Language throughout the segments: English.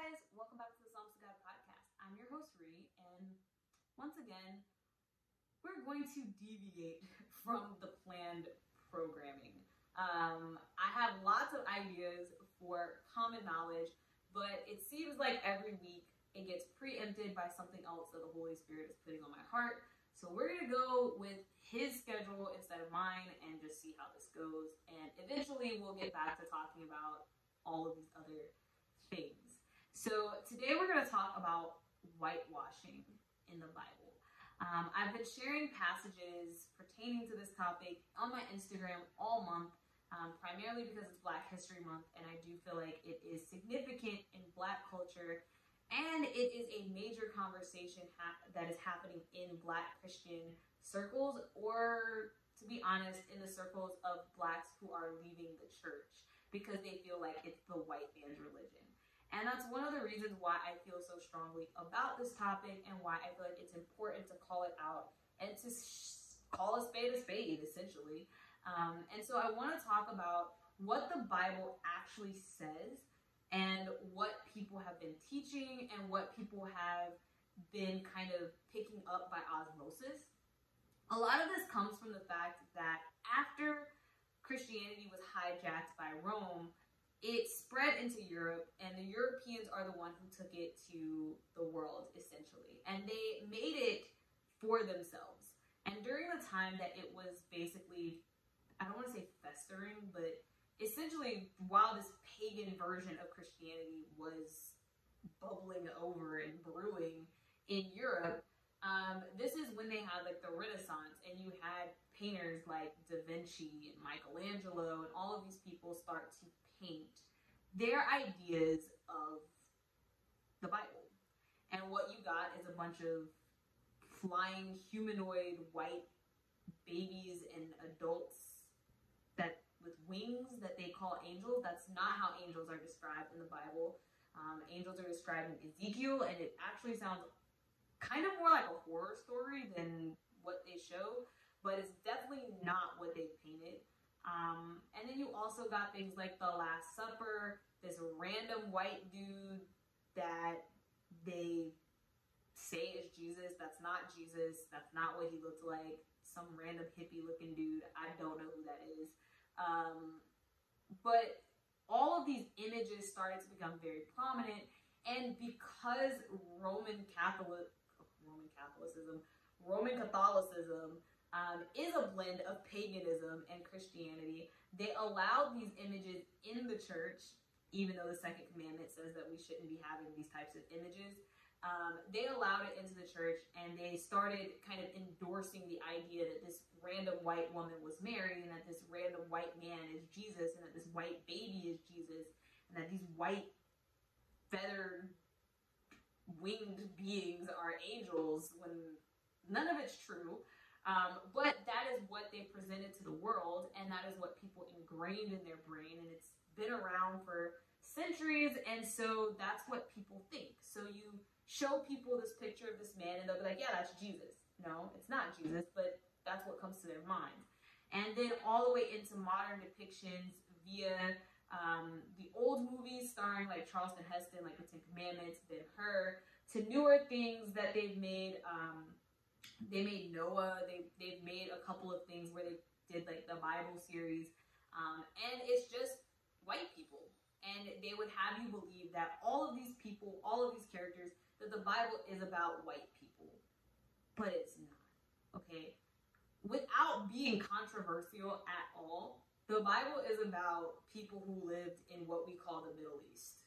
guys, welcome back to the Psalms of God podcast. I'm your host, Ree, and once again, we're going to deviate from the planned programming. I have lots of ideas for common knowledge, but it seems like every week it gets preempted by something else that the Holy Spirit is putting on my heart. So we're going to go with his schedule instead of mine and just see how this goes. And eventually we'll get back to talking about all of these other things. So today we're going to talk about whitewashing in the Bible. I've been sharing passages pertaining to this topic on my Instagram all month, primarily because it's Black History Month, and I do feel like it is significant in Black culture, and it is a major conversation that is happening in Black Christian circles, or to be honest, in the circles of Blacks who are leaving the church because they feel like it's the white man's religion. And that's one of the reasons why I feel so strongly about this topic and why I feel like it's important to call it out and to call a spade, essentially. And so I want to talk about what the Bible actually says and what people have been teaching and what people have been kind of picking up by osmosis. A lot of this comes from the fact that after Christianity was hijacked by Rome, it spread into Europe, and the Europeans are the ones who took it to the world, essentially. And they made it for themselves. And during the time that it was basically, I don't want to say festering, but essentially while this pagan version of Christianity was bubbling over and brewing in Europe, this is when they had like the Renaissance, and you had painters like Da Vinci and Michelangelo and all of these people start to paint their ideas of the Bible. And what you got is a bunch of flying humanoid white babies and adults that with wings that they call angels. That's not how angels are described in the Bible. Angels are described in Ezekiel, and it actually sounds kind of more like a horror story than what they show, but it's definitely not what they painted. And then you also got things like the Last Supper, this random white dude that they say is Jesus. That's not Jesus. That's not what he looked like. Some random hippie looking dude. I don't know who that is. But all of these images started to become very prominent. And because Roman Catholicism is a blend of paganism and Christianity, they allowed these images in the church, even though the second commandment says that we shouldn't be having these types of images. They allowed it into the church, and they started kind of endorsing the idea that this random white woman was Mary, and that this random white man is Jesus, and that this white baby is Jesus, and that these white feathered winged beings are angels, when none of it's true. But that is what they presented to the world, and that is what people ingrained in their brain, and it's been around for centuries, and so that's what people think. So you show people this picture of this man, and they'll be like, yeah, that's Jesus. No, it's not Jesus, but that's what comes to their mind. And then all the way into modern depictions via the old movies starring like Charleston Heston, like the Ten Commandments, Ben-Hur, to newer things that they've made. They made Noah. They've made a couple of things where they did like the Bible series. And it's just white people. And they would have you believe that all of these people, all of these characters, that the Bible is about white people. But it's not, okay? Without being controversial at all, the Bible is about people who lived in what we call the Middle East.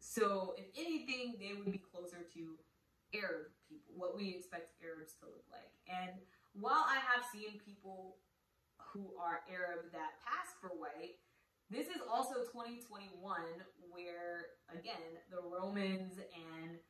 So if anything, they would be closer to Arab people, what we expect Arabs to look like. And while I have seen people who are Arab that pass for white, this is also 2021, where, again, the Romans and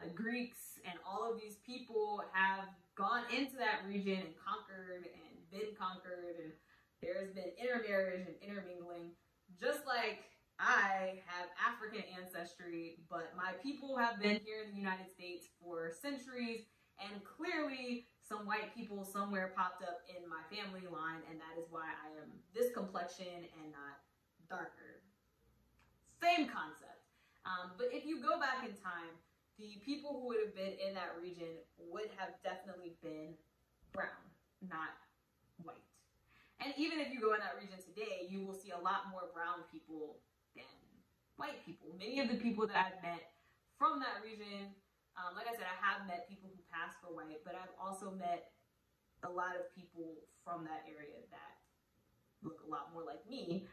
the Greeks and all of these people have gone into that region and conquered and been conquered, and there's been intermarriage and intermingling, just like I have African ancestry, but my people have been here in the United States for centuries, and clearly some white people somewhere popped up in my family line, and that is why I am this complexion and not darker. Same concept. But if you go back in time, the people who would have been in that region would have definitely been brown, not white. And even if you go in that region today, you will see a lot more brown people than white people. Many of the people that I've met from that region, like I said, I have met people who pass for white, but I've also met a lot of people from that area that look a lot more like me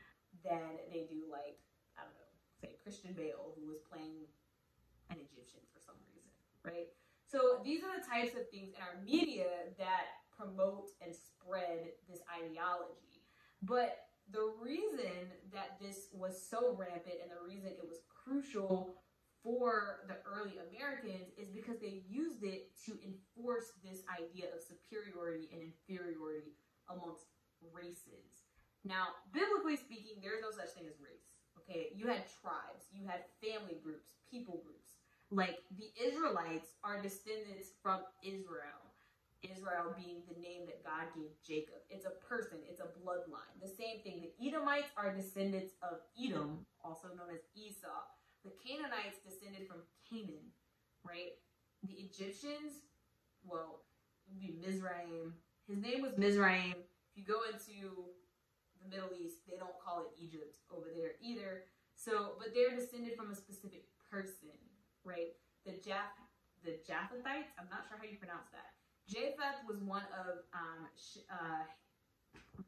than they do like, I don't know, say Christian Bale, who was playing an Egyptian for some reason, right? So these are the types of things in our media that promote and spread this ideology. But the reason that this was so rampant and the reason it was crucial for the early Americans is because they used it to enforce this idea of superiority and inferiority amongst races. Now, biblically speaking, there's no such thing as race, okay? You had tribes, you had family groups, people groups. Like, the Israelites are descendants from Israel. Israel being the name that God gave Jacob. It's a person, it's a bloodline. The same thing, the Edomites are descendants of Edom, also known as Esau. The Canaanites descended from Canaan, right? The Egyptians, well, it would be Mizraim. His name was Mizraim. If you go into the Middle East, they don't call it Egypt over there either. So, but they're descended from a specific person, right? The Japhethites, I'm not sure how you pronounce that. Japheth was one of, I'm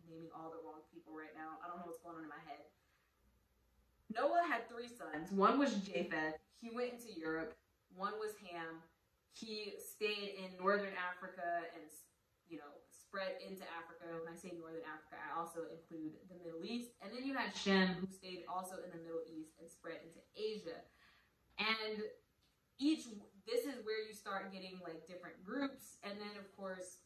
naming all the wrong people right now. I don't know what's going on in my head. Noah had 3 sons. One was Japheth. He went into Europe. One was Ham. He stayed in northern Africa and, spread into Africa. When I say northern Africa, I also include the Middle East. And then you had Shem, who stayed also in the Middle East and spread into Asia. And this is where you start getting like different groups, and then of course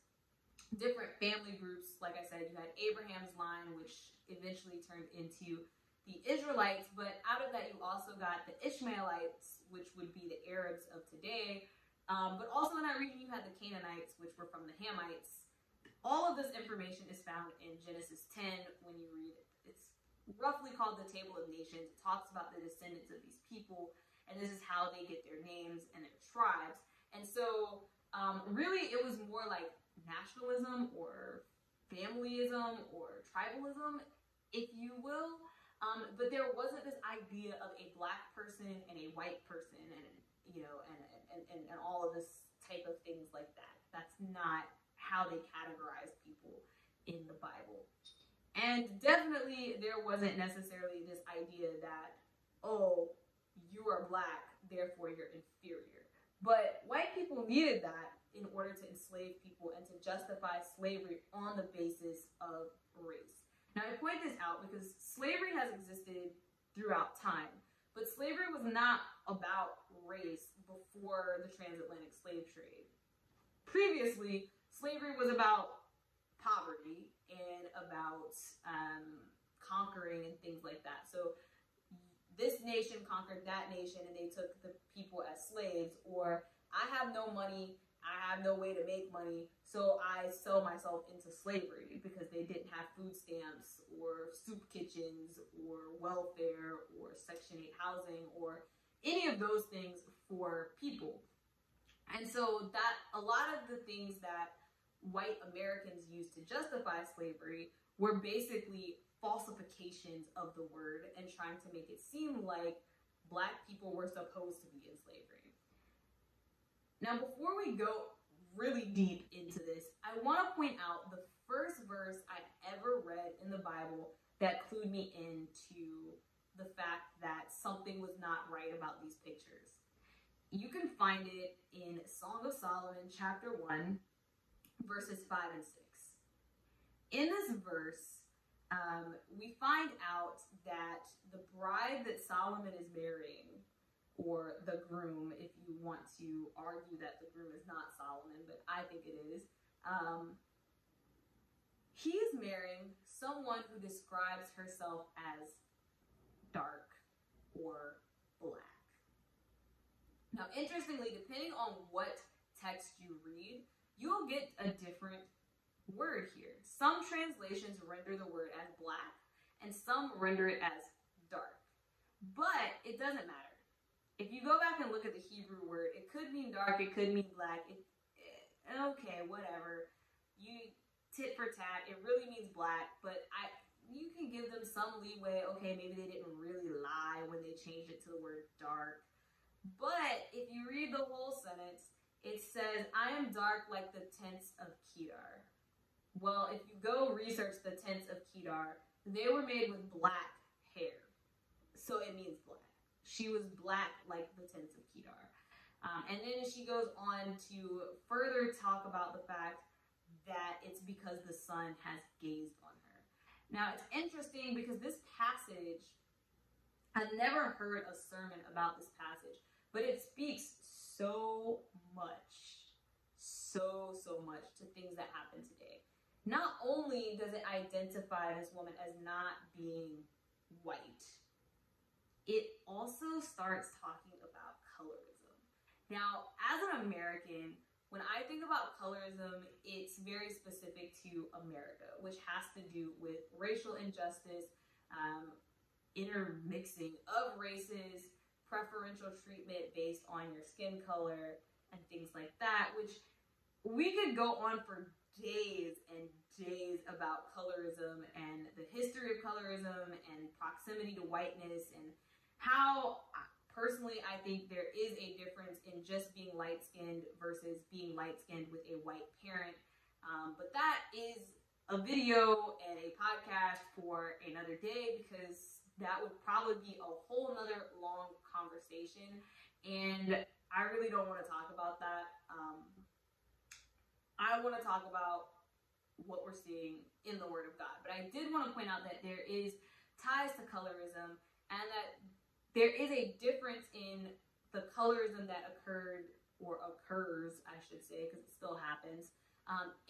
different family groups. Like I said, you had Abraham's line, which eventually turned into the Israelites, but out of that you also got the Ishmaelites, which would be the Arabs of today. But also in that region you had the Canaanites, which were from the Hamites. All of this information is found in Genesis 10 when you read it. It's roughly called the Table of Nations. It talks about the descendants of these people, and this is how they get their names and their tribes. And so really it was more like nationalism or familyism or tribalism, if you will. But there wasn't this idea of a black person and a white person and all of this type of things like that. That's not how they categorize people in the Bible. And definitely there wasn't necessarily this idea that, oh, you are black, therefore you're inferior. But white people needed that in order to enslave people and to justify slavery on the basis of race. Now, I point this out because slavery has existed throughout time, but slavery was not about race before the transatlantic slave trade. Previously, slavery was about poverty and about conquering and things like that. So this nation conquered that nation and they took the people as slaves, or I have no money, I have no way to make money, so I sell myself into slavery because they didn't have food stamps or soup kitchens or welfare or Section 8 housing or any of those things for people. And so that a lot of the things that white Americans used to justify slavery were basically falsifications of the word and trying to make it seem like black people were supposed to be in slavery. Now, before we go really deep into this, I want to point out the first verse I ever read in the Bible that clued me into the fact that something was not right about these pictures. You can find it in Song of Solomon, chapter 1, verses 5 and 6. In this verse, we find out that the bride that Solomon is marrying, or the groom, if you want to argue that the groom is not Solomon, but I think it is, he is marrying someone who describes herself as dark or black. Now, interestingly, depending on what text you read, you'll get a different word here. Some translations render the word as black, and some render it as dark. But it doesn't matter. if you go back and look at the Hebrew word, it could mean dark, it could mean black. Okay, whatever. You tit for tat, it really means black, but you can give them some leeway. Okay, maybe they didn't really lie when they changed it to the word dark. But if you read the whole sentence, it says, I am dark like the tents of Kedar. Well, if you go research the tents of Kedar, they were made with black hair. So it means black. She was black like the tents of Kedar. And then she goes on to further talk about the fact that it's because the sun has gazed on her. Now, it's interesting because this passage, I've never heard a sermon about this passage, but it speaks so much to things that happen today. Not only does it identify this woman as not being white, it also starts talking about colorism. Now, as an American, when I think about colorism, it's very specific to America, which has to do with racial injustice, intermixing of races, preferential treatment based on your skin color, and things like that, which we could go on for days and days about colorism and the history of colorism and proximity to whiteness and how, personally, I think there is a difference in just being light-skinned versus being light-skinned with a white parent. But that is a video and a podcast for another day, because that would probably be a whole nother long conversation. And I really don't want to talk about that. I want to talk about what we're seeing in the Word of God. But I did want to point out that there is ties to colorism, and that there is a difference in the colorism that occurred, or occurs, I should say, because it still happens,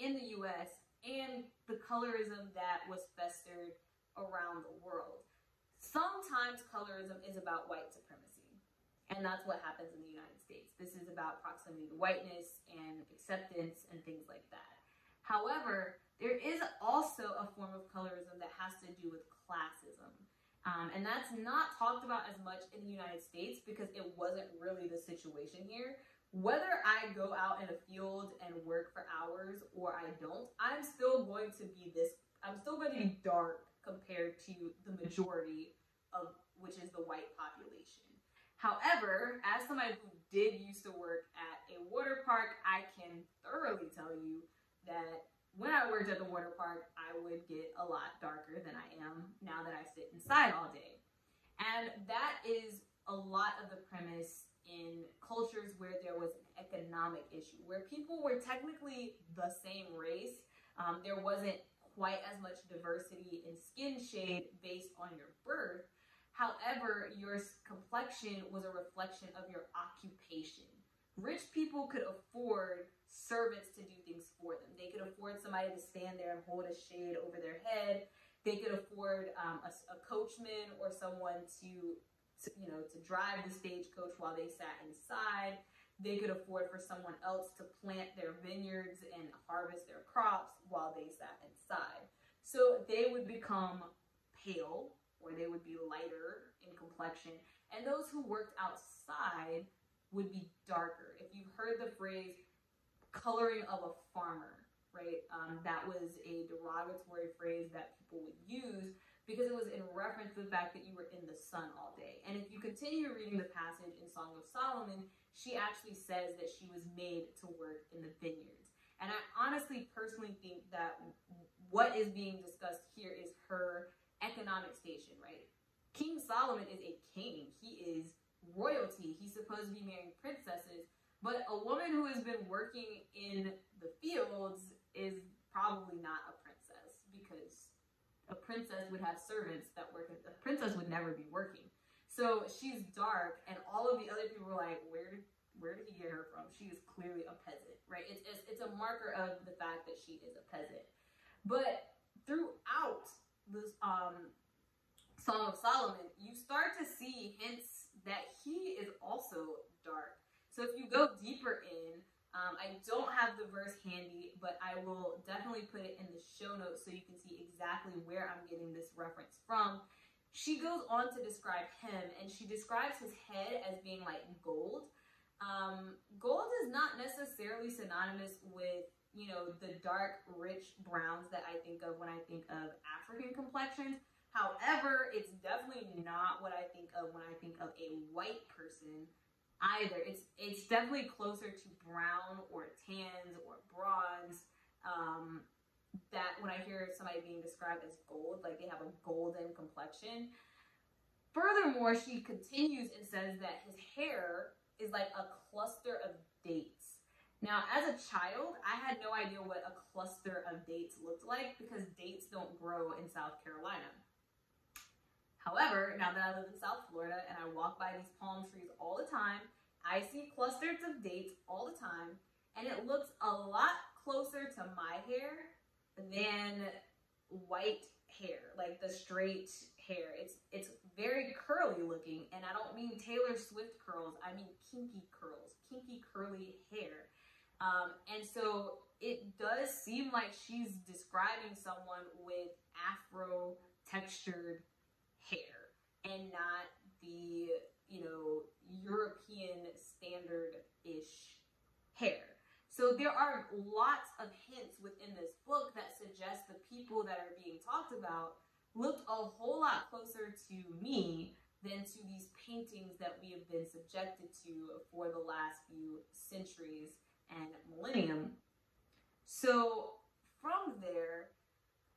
in the U.S., and the colorism that was festered around the world. Sometimes colorism is about white supremacy, and that's what happens in the United States. This is about proximity to whiteness and acceptance and things like that. However, there is also a form of colorism that has to do with classism. And that's not talked about as much in the United States because it wasn't really the situation here. Whether I go out in a field and work for hours or I don't, I'm still going to be dark compared to the majority of, which is the white population. However, as somebody who did used to work at a water park, I can thoroughly tell you that when I worked at the water park, I would get a lot darker than I am now that I sit inside all day. And that is a lot of the premise in cultures where there was an economic issue, where people were technically the same race. There wasn't quite as much diversity in skin shade based on your birth. However, your complexion was a reflection of your occupation. Rich people could afford servants to do things for them. They could afford somebody to stand there and hold a shade over their head. They could afford a coachman or someone to drive the stagecoach while they sat inside. They could afford for someone else to plant their vineyards and harvest their crops while they sat inside. So they would become pale, or they would be lighter in complexion, and those who worked outside would be darker. If you've heard the phrase coloring of a farmer, right? That was a derogatory phrase that people would use because it was in reference to the fact that you were in the sun all day. And if you continue reading the passage in Song of Solomon, she actually says that she was made to work in the vineyards. And I honestly, personally think that what is being discussed here is her economic station, right? King Solomon is a king. He is royalty. He's supposed to be marrying princesses. But a woman who has been working in the fields is probably not a princess, because a princess would have servants that work. A princess would never be working. So she's dark, and all of the other people were like, where did he get her from? She is clearly a peasant, right? It's a marker of the fact that she is a peasant. But throughout this Song of Solomon, you start to see hints that he is also dark. So if you go deeper in, I don't have the verse handy, but I will definitely put it in the show notes so you can see exactly where I'm getting this reference from. she goes on to describe him, and she describes his head as being like gold. Gold is not necessarily synonymous with, you know, the dark, rich browns that I think of when I think of African complexions. However, it's definitely not what I think of when I think of a white person either. It's definitely closer to brown or tans or bronze. That when I hear somebody being described as gold, like they have a golden complexion. Furthermore, she continues and says that his hair is like a cluster of dates. Now, as a child, I had no idea what a cluster of dates looked like because dates don't grow in South Carolina. However, now that I live in South Florida and I walk by these palm trees all the time, I see clusters of dates all the time, and it looks a lot closer to my hair than white hair, like the straight hair. It's very curly looking, and I don't mean Taylor Swift curls, I mean kinky curls, kinky curly hair. And so it does seem like she's describing someone with Afro textured hair and not the, you know, European standard-ish hair. So there are lots of hints within this book that suggest the people that are being talked about looked a whole lot closer to me than to these paintings that we have been subjected to for the last few centuries and millennium. So from there,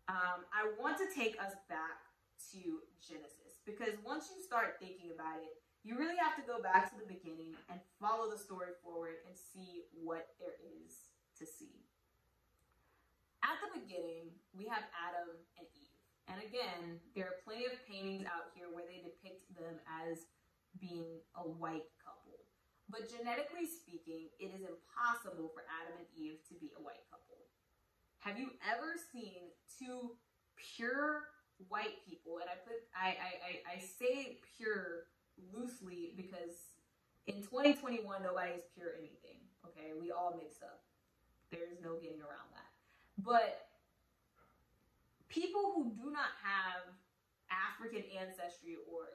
I want to take us back to Genesis, because once you start thinking about it, you really have to go back to the beginning and follow the story forward and see what there is to see. At the beginning, we have Adam and Eve. And again, there are plenty of paintings out here where they depict them as being a white couple. But genetically speaking, it is impossible for Adam and Eve to be a white couple. Have you ever seen two pure white people? And I say pure loosely because in 2021, nobody is pure anything, okay? We all mix up. There's no getting around that. But people who do not have African ancestry or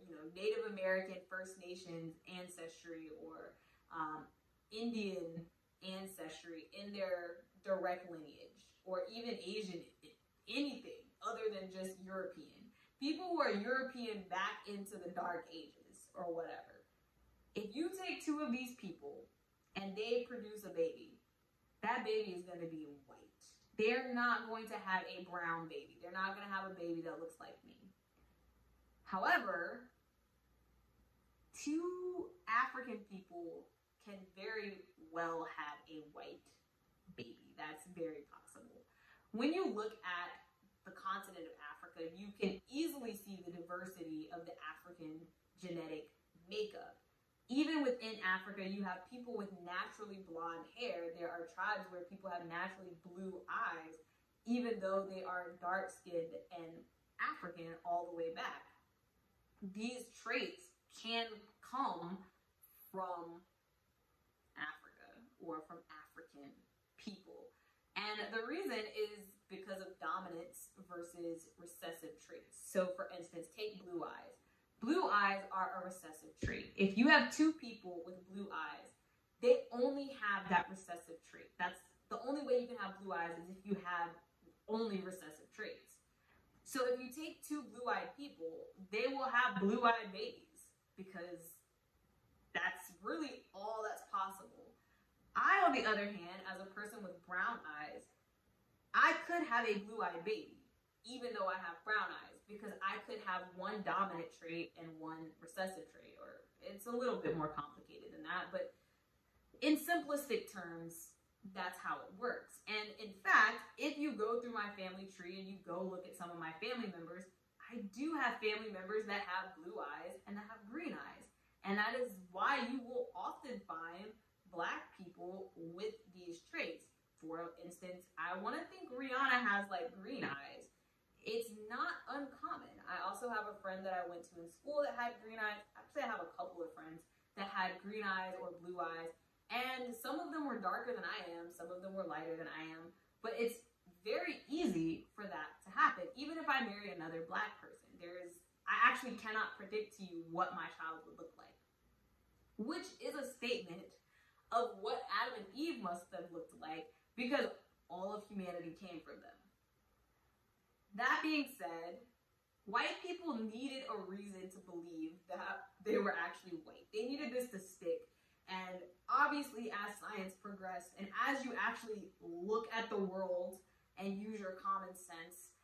you know, Native American, First Nations ancestry or Indian ancestry in their direct lineage, or even Asian, anything other than just European. People who are European back into the Dark Ages or whatever. If you take two of these people and they produce a baby, that baby is going to be white. They're not going to have a brown baby. They're not going to have a baby that looks like me. However, two African people can very well have a white baby. That's very possible. When you look at the continent of Africa, you can easily see the diversity of the African genetic makeup. Even within Africa, you have people with naturally blonde hair. There are tribes where people have naturally blue eyes, even though they are dark-skinned and African all the way back. These traits can come from Africa or from African people. And the reason is because of dominance versus recessive traits. So for instance, take blue eyes. Blue eyes are a recessive trait. If you have two people with blue eyes, they only have that recessive trait. That's the only way you can have blue eyes, is if you have only recessive traits. So if you take two blue-eyed people, they will have blue-eyed babies because that's really all that's possible. I, on the other hand, as a person with brown eyes, I could have a blue-eyed baby, even though I have brown eyes, because I could have one dominant trait and one recessive trait, or it's a little bit more complicated than that, but in simplistic terms, that's how it works. And in fact, if you go through my family tree and you go look at some of my family members, I do have family members that have blue eyes and that have green eyes. And that is why you will often find Black people with these traits. For instance, I want to think Rihanna has like green eyes. It's not uncommon. I also have a friend that I went to in school that had green eyes. Actually, I have a couple of friends that had green eyes or blue eyes. And some of them were darker than I am. Some of them were lighter than I am. But it's very easy for that to happen, even if I marry another Black person. I actually cannot predict to you what my child would look like. Which is a statement of what Adam and Eve must have looked like, because all of humanity came from them. That being said, white people needed a reason to believe that they were actually white. They needed this to stick. And obviously, as science progressed, and as you actually look at the world and use your common sense,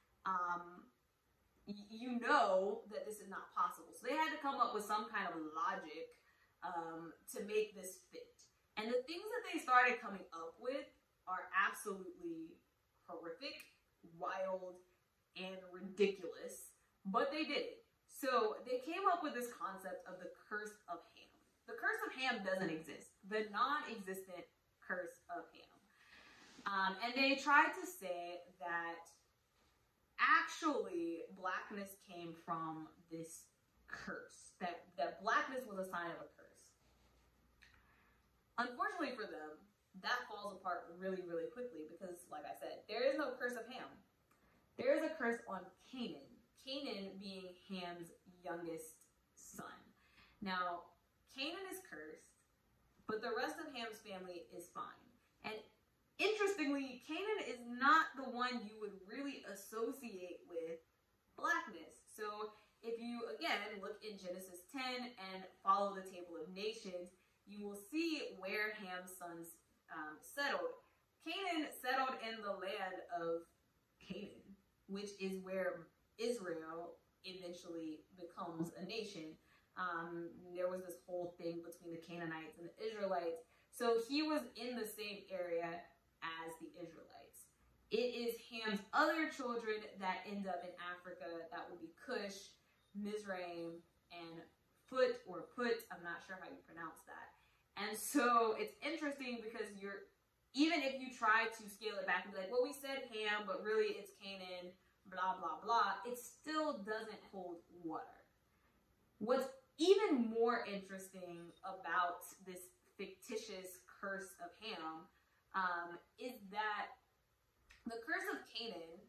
you know that this is not possible. So they had to come up with some kind of logic to make this fit. And the things that they started coming up with are absolutely horrific, wild, and ridiculous, but they did it. So they came up with this concept of the curse of Ham. The curse of Ham doesn't exist. The non-existent curse of Ham. And they tried to say that actually blackness came from this curse, that blackness was a sign of a curse. Unfortunately for them, that falls apart really, really quickly because, like I said, there is no curse of Ham. There is a curse on Canaan. Canaan being Ham's youngest son. Now, Canaan is cursed, but the rest of Ham's family is fine. And interestingly, Canaan is not the one you would really associate with blackness. So if you, again, look in Genesis 10 and follow the table of nations, you will see where Ham's sons settled. Canaan settled in the land of Canaan, which is where Israel eventually becomes a nation. There was this whole thing between the Canaanites and the Israelites. So he was in the same area as the Israelites. It is Ham's other children that end up in Africa. That would be Cush, Mizraim, and Put, I'm not sure how you pronounce that. And so it's interesting because even if you try to scale it back and be like, well, we said Ham, but really it's Canaan, blah, blah, blah, it still doesn't hold water. What's even more interesting about this fictitious curse of Ham is that the curse of Canaan,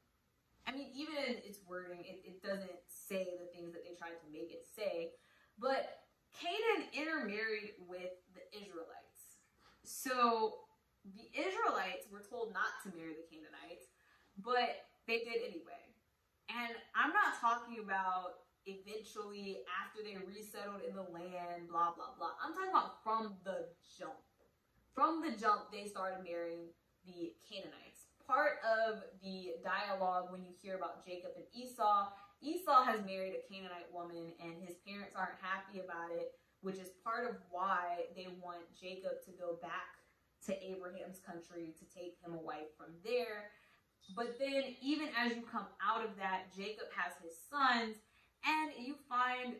I mean, even in its wording, it doesn't say the things that they tried to make it say, but Canaan intermarried with the Israelites. So the Israelites were told not to marry the Canaanites, but they did anyway. And I'm not talking about eventually after they resettled in the land, blah, blah, blah. I'm talking about from the jump. From the jump, they started marrying the Canaanites. Part of the dialogue when you hear about Jacob and Esau, Esau has married a Canaanite woman and his parents aren't happy about it, which is part of why they want Jacob to go back to Abraham's country to take him a wife from there. But then even as you come out of that, Jacob has his sons, and you find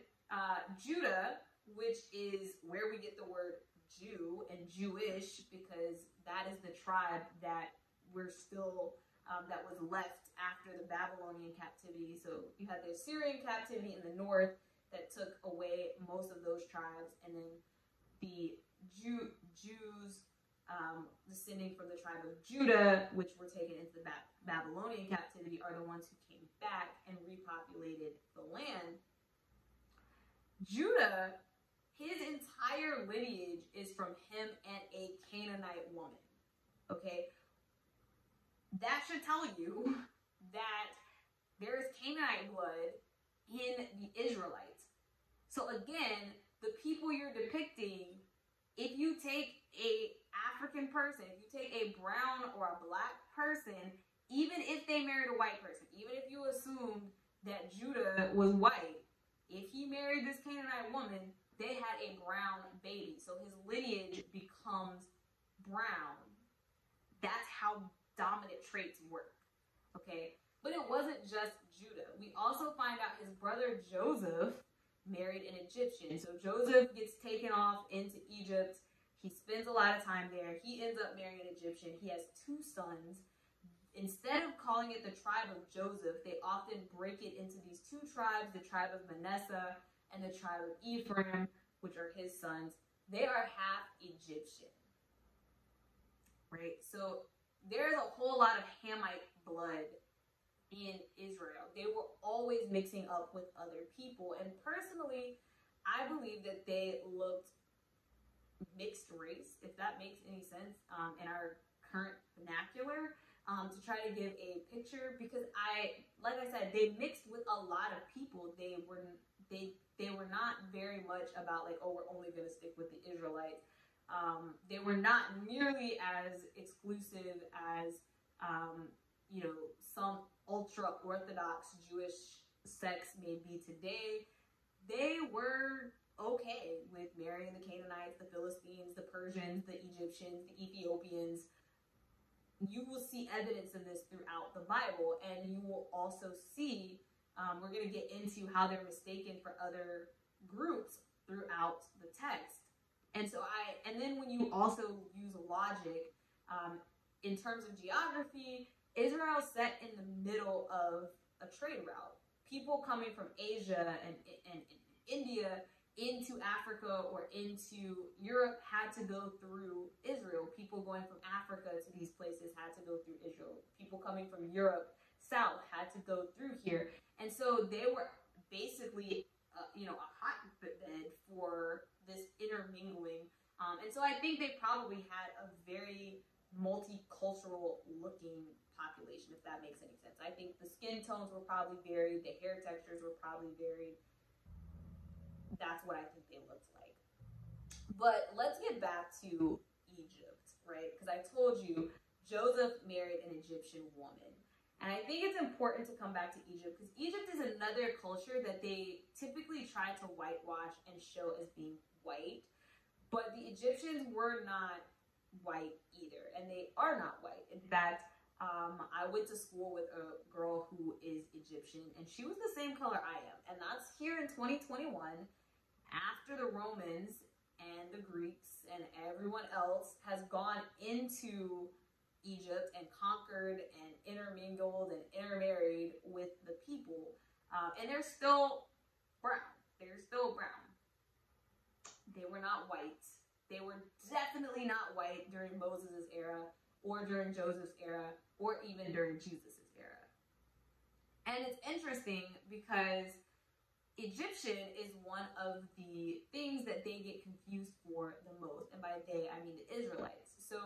Judah, which is where we get the word Jew and Jewish, because that is the tribe that we're still, that was left after the Babylonian captivity. So you had the Assyrian captivity in the north that took away most of those tribes, and then the Jews descending from the tribe of Judah, which were taken into the Babylonian captivity, are the ones who came back and repopulated the land. Judah, his entire lineage is from him and a Canaanite woman. Okay? That should tell you that there is Canaanite blood in the Israelites. So again, the people you're depicting, if you take a African person, if you take a brown or a black person, even if they married a white person, even if you assumed that Judah was white, if he married this Canaanite woman, they had a brown baby. So his lineage becomes brown. That's how dominant traits work. Okay? But it wasn't just Judah. We also find out his brother Joseph married an Egyptian. So Joseph gets taken off into Egypt. He spends a lot of time there. He ends up marrying an Egyptian. He has 2 sons. Instead of calling it the tribe of Joseph, they often break it into these 2 tribes, the tribe of Manasseh and the tribe of Ephraim, which are his sons. They are half Egyptian. Right? So there's a whole lot of Hamite blood in Israel. They were always mixing up with other people. And personally, I believe that they looked mixed race, if that makes any sense, in our current vernacular, to try to give a picture, because like I said, they mixed with a lot of people. They were not very much about like, oh, we're only going to stick with the Israelites. They were not nearly as exclusive as, some ultra-Orthodox Jewish sects may be today. They were okay with marrying the Canaanites, the Philistines, the Persians, the Egyptians, the Ethiopians. You will see evidence of this throughout the Bible, and you will also see, we're going to get into how they're mistaken for other groups throughout the text. And then when you also use logic, in terms of geography, Israel set in the middle of a trade route. People coming from Asia and India into Africa or into Europe had to go through Israel. People going from Africa to these places had to go through Israel. People coming from Europe south had to go through here. And so they were basically, a hotbed for this intermingling. And so I think they probably had a very multicultural looking population, if that makes any sense. I think the skin tones were probably varied, the hair textures were probably varied. That's what I think they looked like. But let's get back to Egypt, right? Because I told you Joseph married an Egyptian woman. And I think it's important to come back to Egypt, because Egypt is another culture that they typically try to whitewash and show as being white. But the Egyptians were not white either, and they are not white. In fact, I went to school with a girl who is Egyptian, and she was the same color I am. And that's here in 2021, after the Romans and the Greeks and everyone else has gone into Egypt and conquered and intermingled and intermarried with the people. And they're still brown. They're still brown. They were not white. They were definitely not white during Moses' era, or during Joseph's era, or even during Jesus' era. And it's interesting because Egyptian is one of the things that they get confused for the most. And by they, I mean the Israelites. So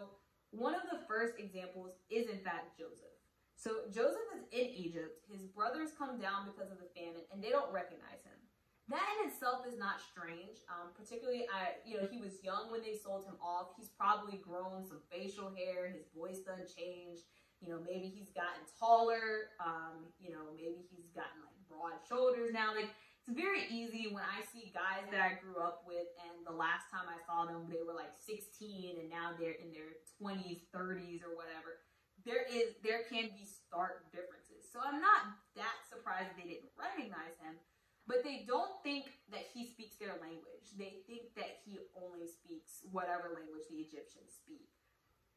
one of the first examples is, in fact, Joseph. So Joseph is in Egypt. His brothers come down because of the famine, and they don't recognize him. That in itself is not strange. Particularly, he was young when they sold him off. He's probably grown some facial hair. His voice done changed. Maybe he's gotten taller. Maybe he's gotten like broad shoulders now. Like, it's very easy when I see guys that I grew up with, and the last time I saw them, they were like 16, and now they're in their 20s, 30s, or whatever. There can be stark differences. So I'm not that surprised that they didn't recognize him. But they don't think that he speaks their language. They think that he only speaks whatever language the Egyptians speak.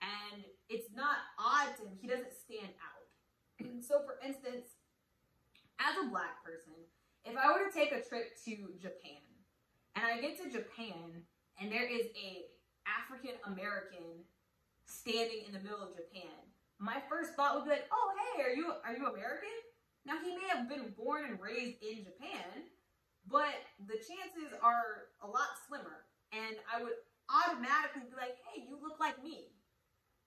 And it's not odd to him. He doesn't stand out. So, for instance, as a Black person, if I were to take a trip to Japan, and I get to Japan, and there is a African American standing in the middle of Japan, my first thought would be like, oh, hey, are you American? Now, he may have been born and raised in Japan, but the chances are a lot slimmer. And I would automatically be like, hey, you look like me,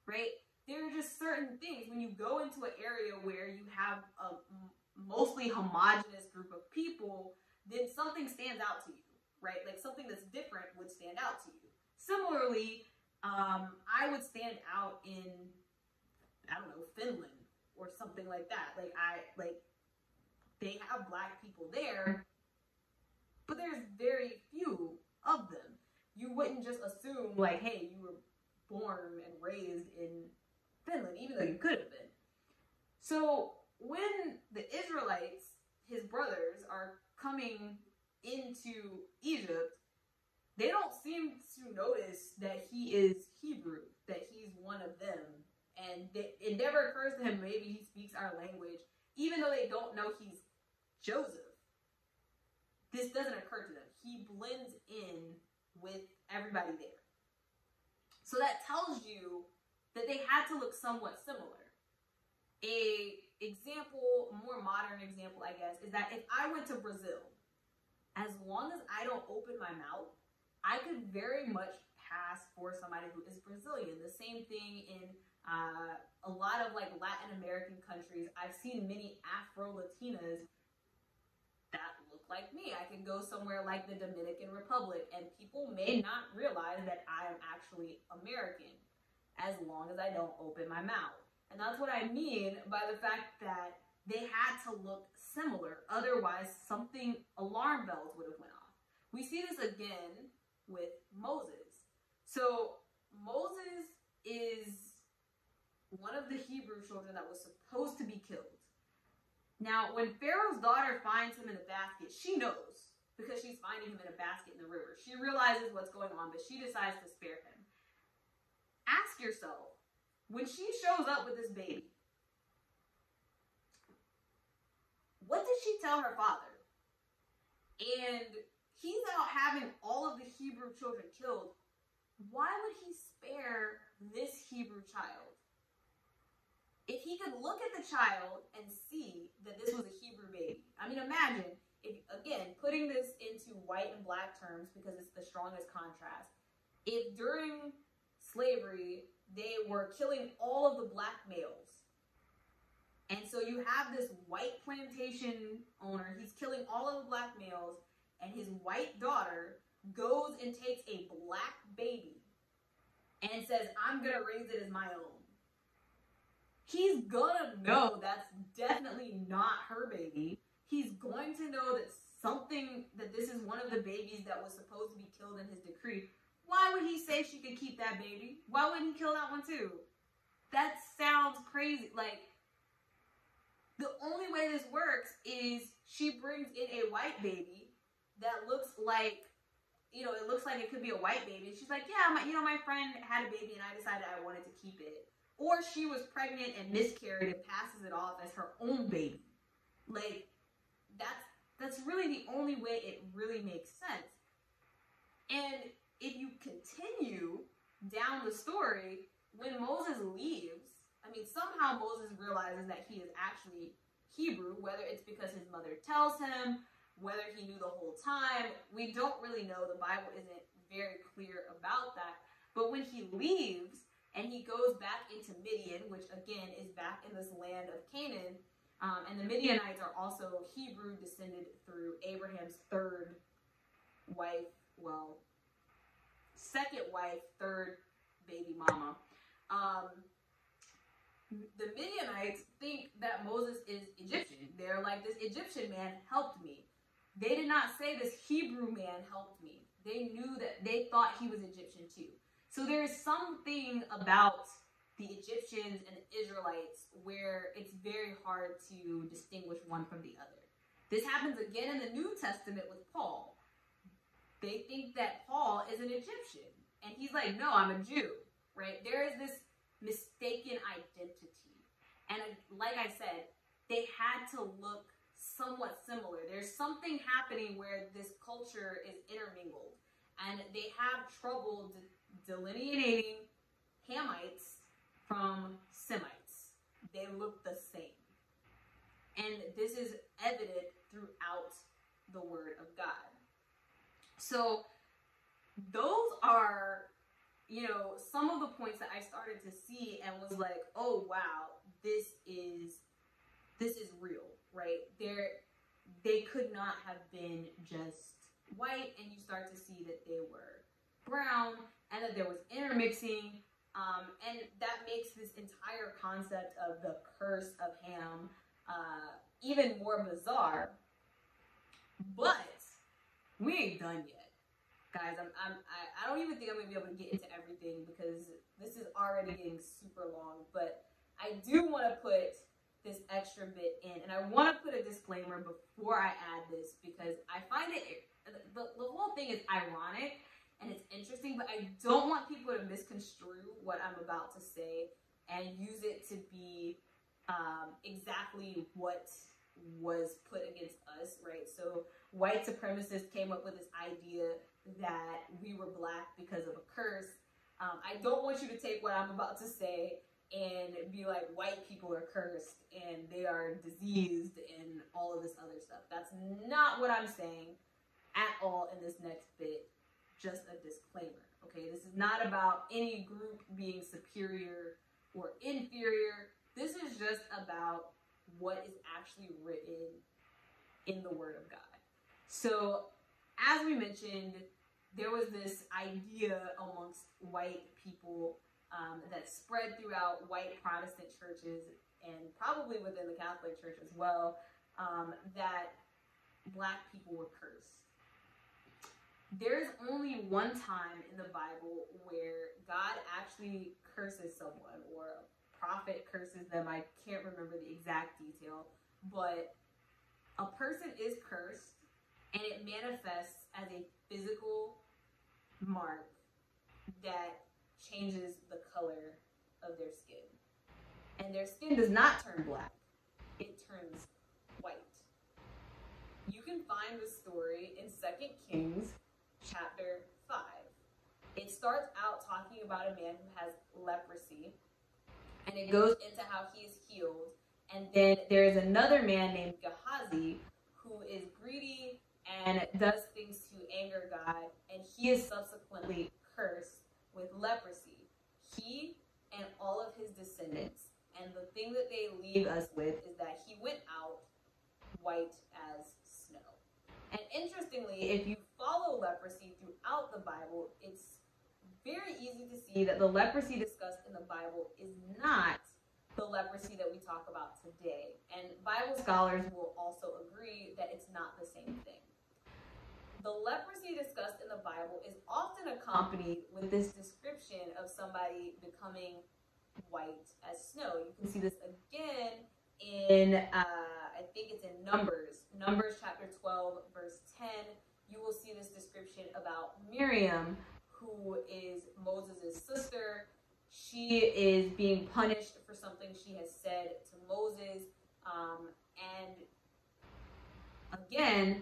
right? There are just certain things. When you go into an area where you have a mostly homogenous group of people, then something stands out to you, right? Like, something that's different would stand out to you. Similarly, I would stand out in, Finland or something like that. They have Black people there, but there's very few of them. You wouldn't just assume, like, hey, you were born and raised in Finland, even though you could have been. So when the Israelites, his brothers, are coming into Egypt, they don't seem to notice that he is Hebrew, that he's one of them. And it never occurs to him, maybe he speaks our language, even though they don't know he's Joseph. This doesn't occur to them. He blends in with everybody there. So that tells you that they had to look somewhat similar. A example, more modern example, I guess, is that if I went to Brazil, as long as I don't open my mouth, I could very much pass for somebody who is Brazilian. The same thing in a lot of like Latin American countries. I've seen many Afro-Latinas that look like me. I can go somewhere like the Dominican Republic and people may not realize that I am actually American as long as I don't open my mouth. And that's what I mean by the fact that they had to look similar. Otherwise, alarm bells would have went off. We see this again with Moses. So Moses is one of the Hebrew children that was supposed to be killed. Now, when Pharaoh's daughter finds him in a basket, she knows because she's finding him in a basket in the river. She realizes what's going on, but she decides to spare him. Ask yourself, when she shows up with this baby, what did she tell her father? And he's out having all of the Hebrew children killed. Why would he spare this Hebrew child? If he could look at the child and see that this was a Hebrew baby. I mean, imagine, if, again, putting this into white and black terms because it's the strongest contrast. If during slavery, they were killing all of the black males. And so you have this white plantation owner, he's killing all of the black males, and his white daughter goes and takes a black baby and says, I'm gonna raise it as my own. He's gonna know that's definitely not her baby. He's going to know that this is one of the babies that was supposed to be killed in his decree. Why would he say she could keep that baby? Why wouldn't he kill that one too? That sounds crazy. Like, the only way this works is she brings in a white baby that looks like, it looks like it could be a white baby. And she's like, yeah, my friend had a baby and I decided I wanted to keep it. Or she was pregnant and miscarried and passes it off as her own baby. Like, that's really the only way it really makes sense. And if you continue down the story, when Moses leaves, somehow Moses realizes that he is actually Hebrew, whether it's because his mother tells him, whether he knew the whole time. We don't really know. The Bible isn't very clear about that. But when he leaves and he goes back into Midian, which again is back in this land of Canaan, and the Midianites are also Hebrew descended through Abraham's second wife, third baby mama. The Midianites think that Moses is Egyptian. They're like, this Egyptian man helped me. They did not say this Hebrew man helped me. They thought he was Egyptian too. So there's something about the Egyptians and the Israelites where it's very hard to distinguish one from the other. This happens again in the New Testament with Paul. They think that Paul is an Egyptian. And he's like, no, I'm a Jew, right? There is this mistaken identity. And like I said, they had to look somewhat similar. There's something happening where this culture is intermingled. And they have trouble delineating Hamites from Semites. They look the same. And this is evident throughout the Word of God. So those are, some of the points that I started to see and was like, oh wow, this is real, right? They could not have been just white, and you start to see that they were brown and that there was intermixing, and that makes this entire concept of the curse of Ham even more bizarre. But we ain't done yet. Guys, I don't even think I'm going to be able to get into everything because this is already getting super long. But I do want to put this extra bit in. And I want to put a disclaimer before I add this because I find the whole thing is ironic and it's interesting. But I don't want people to misconstrue what I'm about to say and use it to be exactly what was put against us, right? So white supremacists came up with this idea that we were black because of a curse. I don't want you to take what I'm about to say and be like, white people are cursed and they are diseased and all of this other stuff. That's not what I'm saying at all in this next bit. Just a disclaimer, okay? This is not about any group being superior or inferior. This is just about what is actually written in the Word of God. So, as we mentioned, there was this idea amongst white people that spread throughout white Protestant churches and probably within the Catholic Church as well, that black people were cursed. There's only one time in the Bible where God actually curses someone, or a prophet curses them. I can't remember the exact detail, but a person is cursed, and it manifests as a physical mark that changes the color of their skin. And their skin does not turn black. It turns white. You can find the story in 2 Kings chapter 5. It starts out talking about a man who has leprosy, and it goes into how he is healed. And then there is another man named Gehazi who is greedy and does things to anger God, and he is subsequently cursed with leprosy. He and all of his descendants. And the thing that they leave us with is that he went out white as snow. And interestingly, if you follow leprosy throughout the Bible, it's very easy to see that the leprosy discussed in the Bible is not the leprosy that we talk about today. And Bible scholars will also agree that it's not the same thing. The leprosy discussed in the Bible is often accompanied with this description of somebody becoming white as snow. You can see this again in, I think it's in Numbers chapter 12, verse 10. You will see this description about Miriam, who is Moses' sister. She is being punished for something she has said to Moses. And again,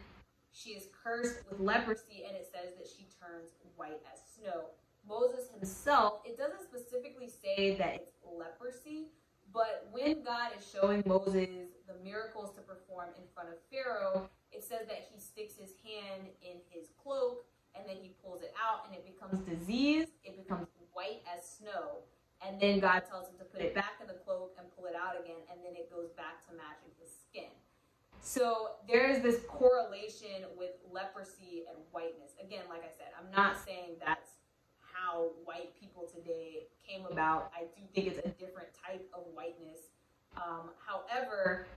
she is cursed with leprosy, and it says that she turns white as snow. Moses himself, it doesn't specifically say that it's leprosy, but when God is showing Moses the miracles to perform in front of Pharaoh, it says that he sticks his hand in his cloak, and then he pulls it out, and it becomes diseased. It becomes white as snow. And then God tells him to put it back in the cloak and pull it out again, and then it goes back to matching his skin. So there is this correlation with leprosy and whiteness. Again, like I said, I'm not saying that's how white people today came about. I do think it's a different type of whiteness. However,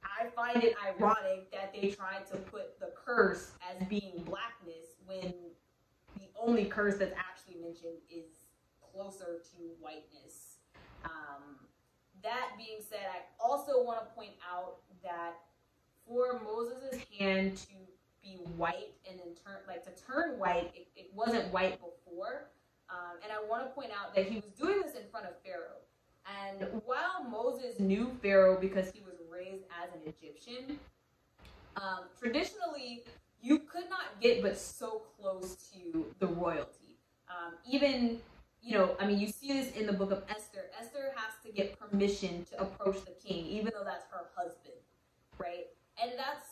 I find it ironic that they tried to put the curse as being blackness when the only curse that's actually mentioned is closer to whiteness. That being said, I also want to point out that for Moses' hand to be white and then turn white, it wasn't white before. And I want to point out that he was doing this in front of Pharaoh. And while Moses knew Pharaoh because he was raised as an Egyptian, traditionally, you could not get but so close to the royalty. Even, you see this in the book of Esther. Esther has to get permission to approach the king, even though that's her husband, right? And that's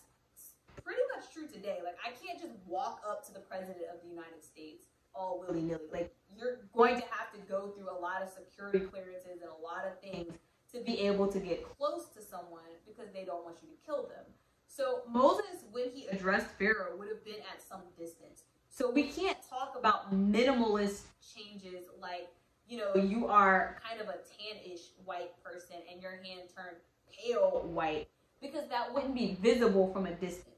pretty much true today. Like, I can't just walk up to the president of the United States all willy-nilly. Like, you're going to have to go through a lot of security clearances and a lot of things to be able to get close to someone because they don't want you to kill them. So Moses, when he addressed Pharaoh, would have been at some distance. So we can't talk about minimalist changes like, you are kind of a tan-ish white person and your hand turned pale white, because that wouldn't be visible from a distance.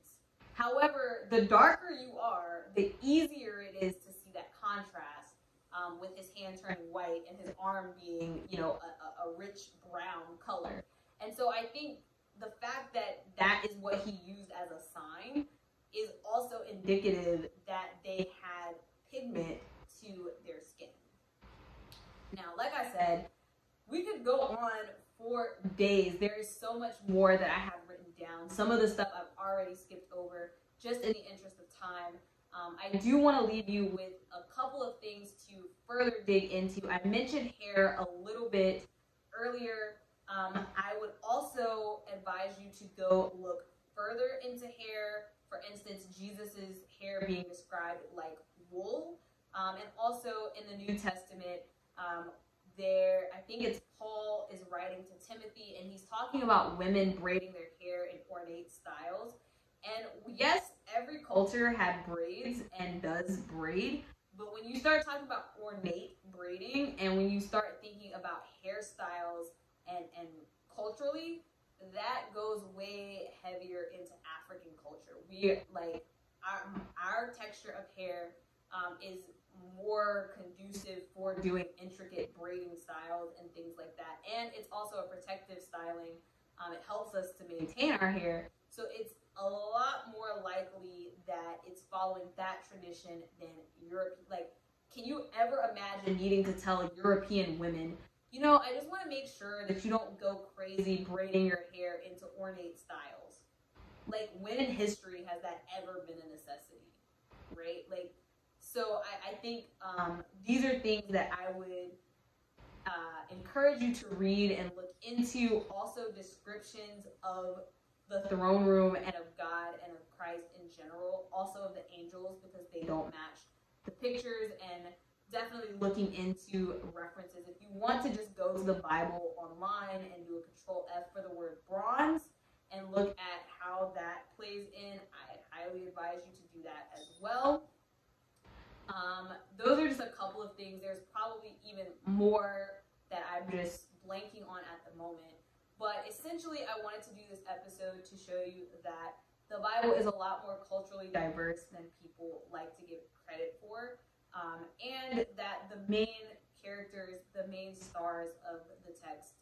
However, the darker you are, the easier it is to see that contrast with his hand turning white and his arm being, a rich brown color. And so I think the fact that that is what he used as a sign is also indicative that they had pigment to their skin. Now, like I said, we could go on for days. There is so much more that I have written down. Some of the stuff I've already skipped over just in the interest of time. I do want to leave you with a couple of things to further dig into. I mentioned hair a little bit earlier. I would also advise you to go look further into hair. For instance, Jesus's hair being described like wool. And also in the New Testament, I think it's Paul is writing to Timothy, and he's talking about women braiding their hair in ornate styles. And yes, every culture had braids and does braid, but when you start talking about ornate braiding, and when you start thinking about hairstyles and culturally, that goes way heavier into African culture. We like our texture of hair is more conducive for doing intricate braiding styles and things like that. And it's also a protective styling. It helps us to maintain our hair. So it's a lot more likely that it's following that tradition than Europe. Like, can you ever imagine needing to tell European women, you know, I just want to make sure that you don't go crazy braiding your hair into ornate styles? Like, when in history has that ever been a necessity, right? Like, so I think these are things that I would encourage you to read and look into. Also, descriptions of the throne room and of God and of Christ in general. Also of the angels, because they don't match the pictures. And definitely looking into references. If you want to just go to the Bible online and do a Control F for the word bronze and look at how that plays in, I highly advise you to do that as well. Those are just a couple of things. There's probably even more that I'm just blanking on at the moment. But essentially, I wanted to do this episode to show you that the Bible is a lot more culturally diverse than people like to give credit for. And that the main characters, the main stars of the text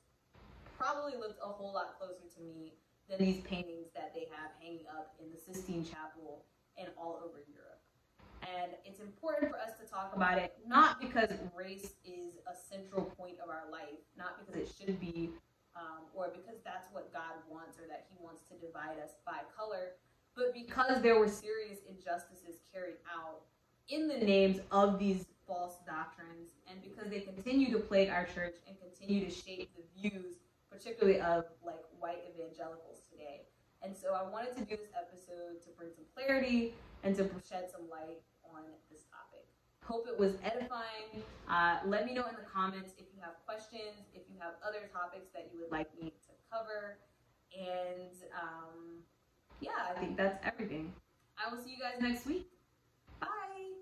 probably lived a whole lot closer to me than these paintings that they have hanging up in the Sistine Chapel and all over Europe. And it's important for us to talk about it, not because race is a central point of our life, not because it should be, or because that's what God wants, or that he wants to divide us by color, but because there were serious injustices carried out in the names of these false doctrines, and because they continue to plague our church and continue to shape the views, particularly of like white evangelicals today. And so I wanted to do this episode to bring some clarity and to shed some light on this topic. Hope it was edifying. Let me know in the comments if you have questions, if you have other topics that you would like me to cover. And yeah, I think that's everything. I will see you guys next week. Bye.